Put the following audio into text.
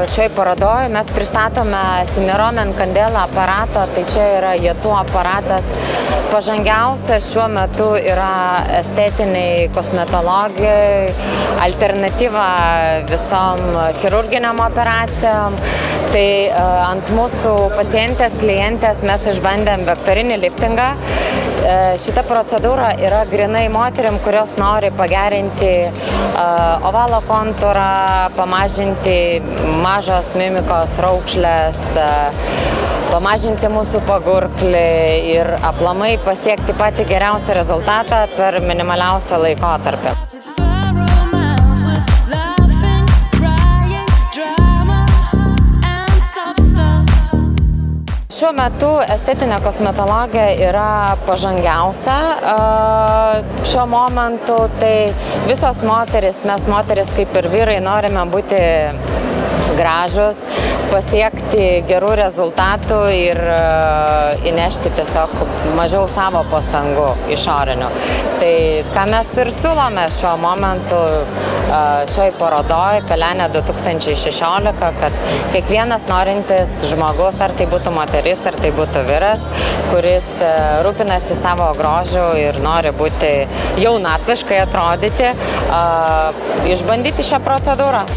Šioj parodoje mes pristatome Symeron & Candela aparato, tai čia yra JETU aparatas. Pažangiausias šiuo metu yra estetiniai kosmetologijai, alternatyva visom chirurginiam operacijom. Tai ant mūsų pacientės, klientės mes išbandėm vektorinį liftingą. Šita procedūra yra grinai moterim, kurios nori pagerinti ovalo kontūrą, pamažinti mažos mimikos raukšlės, pamažinti mūsų pagurklį ir aplamai pasiekti patį geriausią rezultatą per minimaliausią laikotarpį. Šiuo metu estetinė kosmetologija yra pažangiausia šiuo momentu, tai visos moteris, mes moteris kaip ir vyrai norime būti gražus, pasiekti gerų rezultatų ir įnešti tiesiog mažiau savo pastangų išorinių. Tai ką mes ir siūlome šiuo momentu šioj parodoj Pelenė 2016, kad kiekvienas norintis žmogus, ar tai būtų moteris, ar tai būtų vyras, kuris rūpinasi savo grožiu ir nori būti jaunatviškai atrodyti, išbandyti šią procedūrą.